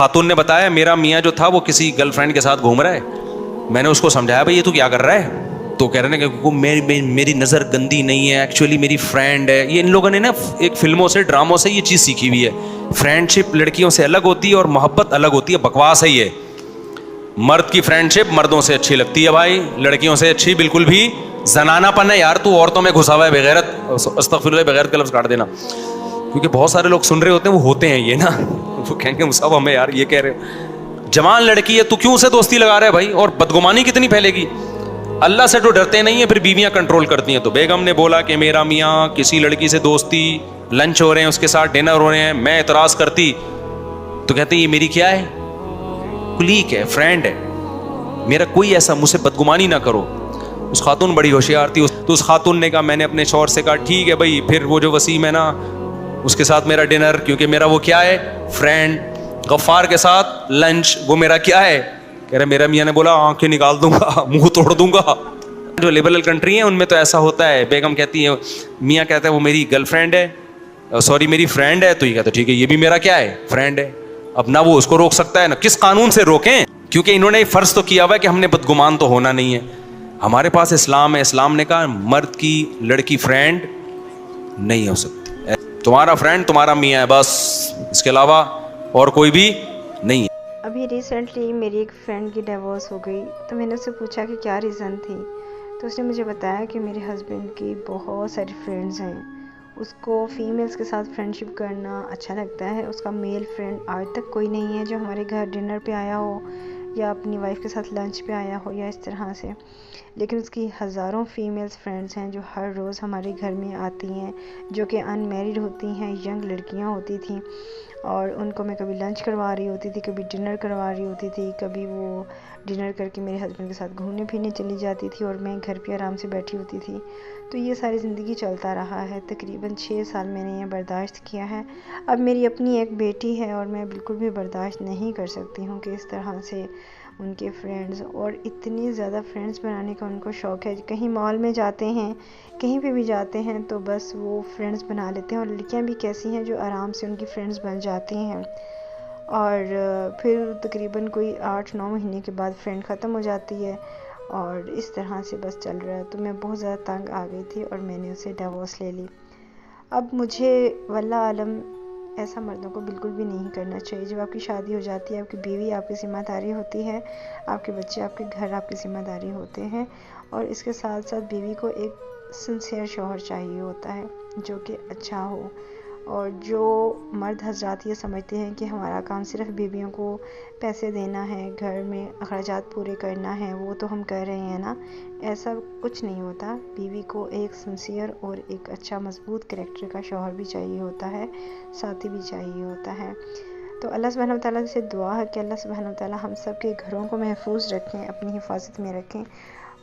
خاتون نے بتایا میرا میاں جو تھا وہ کسی گرل فرینڈ کے ساتھ گھوم رہا ہے. میں نے اس کو سمجھایا بھائی یہ تو کیا کر رہا ہے, تو کہہ رہے ہیں کہ میری نظر گندی نہیں ہے, ایکچولی میری فرینڈ ہے. یہ ان لوگوں نے نا ایک فلموں سے ڈراموں سے یہ چیز سیکھی ہوئی ہے. فرینڈ شپ لڑکیوں سے الگ ہوتی ہے اور محبت الگ ہوتی ہے. بکواس ہے یہ. مرد کی فرینڈ شپ مردوں سے اچھی لگتی ہے بھائی, لڑکیوں سے اچھی بالکل بھی. زنانہ پن ہے یار, تو عورتوں میں گھسا ہوا ہے بغیرت. استغفر اللہ, بغیرت کا لفظ کاٹ دینا, کیونکہ بہت سارے لوگ سن رہے ہوتے ہیں وہ ہوتے ہیں یہ نا, وہ کہیں گے مصعب ہمیں یار یہ کہہ رہے ہو. جوان لڑکی ہے تو کیوں اسے دوستی لگا رہا ہے بھائی, اور بدگمانی کتنی پھیلے گی. اللہ سے تو ڈرتے نہیں ہیں, پھر بیویاں کنٹرول کرتی ہیں. تو بیگم نے بولا کہ میرا میاں کسی لڑکی سے دوستی, لنچ ہو رہے ہیں اس کے ساتھ, ڈنر ہو رہے ہیں, میں اعتراض کرتی تو کہتے یہ میری کیا ہے, کلیک ہے, فرینڈ ہے, میرا کوئی ایسا, مجھ سے بدگمانی نہ کرو. اس خاتون بڑی ہوشیار تھی, تو اس خاتون نے کہا, میں نے اپنے شوہر سے کہا ٹھیک ہے بھائی, پھر وہ جو وسیم ہے نا اس کے ساتھ میرا ڈنر, کیونکہ میرا وہ کیا ہے, فرینڈ. غفار کے ساتھ لنچ, وہ میرا کیا ہے. کہہ رہے میرا میاں نے بولا آنکھیں نکال دوں گا, منہ توڑ دوں گا. جو لبرل کنٹری ہیں ان میں تو ایسا ہوتا ہے. بیگم کہتی ہے, میاں کہتا ہے وہ میری گرل فرینڈ ہے, سوری میری فرینڈ ہے, تو یہ کہتا ہے ٹھیک ہے یہ بھی میرا کیا ہے, فرینڈ ہے. اب نہ وہ اس کو روک سکتا ہے نہ کس قانون سے روکیں, کیونکہ انہوں نے فرض تو کیا ہوا ہے کہ ہم نے بدگمان تو ہونا نہیں ہے. ہمارے پاس اسلام ہے, اسلام نے کہا مرد کی لڑکی فرینڈ نہیں ہو سکتی, تمہارا فرینڈ تمہارا میاں ہے بس, اس کے علاوہ اور کوئی بھی نہیں ہے. ابھی ریسنٹلی میری ایک فرینڈ کی ڈیورس ہو گئی, تو میں نے اس سے پوچھا کہ کیا ریزن تھی, تو اس نے مجھے بتایا کہ میرے ہسبینڈ کی بہت ساری فرینڈز ہیں, اس کو فیمیلز کے ساتھ فرینڈ شپ کرنا اچھا لگتا ہے. اس کا میل فرینڈ آج تک کوئی نہیں ہے جو ہمارے گھر ڈنر پہ آیا ہو یا اپنی وائف کے ساتھ لنچ پہ آیا ہو یا اس طرح سے, لیکن اس کی ہزاروں فیمیلز فرینڈز ہیں جو ہر روز ہمارے گھر میں آتی ہیں, جو کہ ان میریڈ ہوتی ہیں, ینگ لڑکیاں ہوتی تھیں, اور ان کو میں کبھی لنچ کروا رہی ہوتی تھی, کبھی ڈنر کروا رہی ہوتی تھی, کبھی وہ ڈنر کر کے میرے ہسبینڈ کے ساتھ گھومنے پھرنے چلی جاتی تھی اور میں گھر پہ آرام سے بیٹھی ہوتی تھی. تو یہ ساری زندگی چلتا رہا ہے, تقریباً 6 سال میں نے یہ برداشت کیا ہے. اب میری اپنی ایک بیٹی ہے اور میں بالکل بھی برداشت نہیں کر سکتی ہوں کہ اس طرح سے ان کے فرینڈز, اور اتنی زیادہ فرینڈز بنانے کا ان کو شوق ہے. کہیں مال میں جاتے ہیں, کہیں پہ بھی جاتے ہیں تو بس وہ فرینڈز بنا لیتے ہیں, اور لڑکیاں بھی کیسی ہیں جو آرام سے ان کی فرینڈز بن جاتی ہیں, اور پھر تقریباً کوئی 8-9 مہینے کے بعد فرینڈ ختم ہو جاتی ہے, اور اس طرح سے بس چل رہا ہے. تو میں بہت زیادہ تنگ آ گئی تھی اور میں نے اسے ڈیورس لے لی. اب مجھے واللہ عالم ایسا مردوں کو بالکل بھی نہیں کرنا چاہیے. جب آپ کی شادی ہو جاتی ہے, آپ کی بیوی آپ کی ذمہ داری ہوتی ہے, آپ کے بچے آپ کے گھر آپ کی ذمہ داری ہوتے ہیں, اور اس کے ساتھ ساتھ بیوی کو ایک سنسیئر شوہر چاہیے ہوتا ہے جو کہ اچھا ہو. اور جو مرد حضرات یہ سمجھتے ہیں کہ ہمارا کام صرف بیویوں کو پیسے دینا ہے, گھر میں اخراجات پورے کرنا ہے, وہ تو ہم کر رہے ہیں نا, ایسا کچھ نہیں ہوتا. بیوی کو ایک سنسیئر اور ایک اچھا مضبوط کریکٹر کا شوہر بھی چاہیے ہوتا ہے, ساتھی بھی چاہیے ہوتا ہے. تو اللہ سبحانہ وتعالیٰ سے دعا ہے کہ اللہ سبحانہ وتعالیٰ ہم سب کے گھروں کو محفوظ رکھیں, اپنی حفاظت میں رکھیں.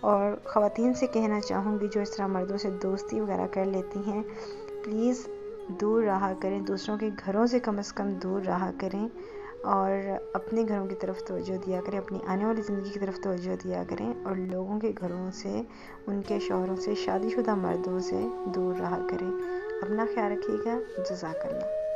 اور خواتین سے کہنا چاہوں گی جو اس طرح مردوں سے دوستی وغیرہ کر لیتی ہیں, پلیز دور رہا کریں, دوسروں کے گھروں سے کم از کم دور رہا کریں, اور اپنے گھروں کی طرف توجہ دیا کریں, اپنی آنے والی زندگی کی طرف توجہ دیا کریں, اور لوگوں کے گھروں سے, ان کے شوہروں سے, شادی شدہ مردوں سے دور رہا کریں. اپنا خیال رکھیے گا. جزاک اللہ.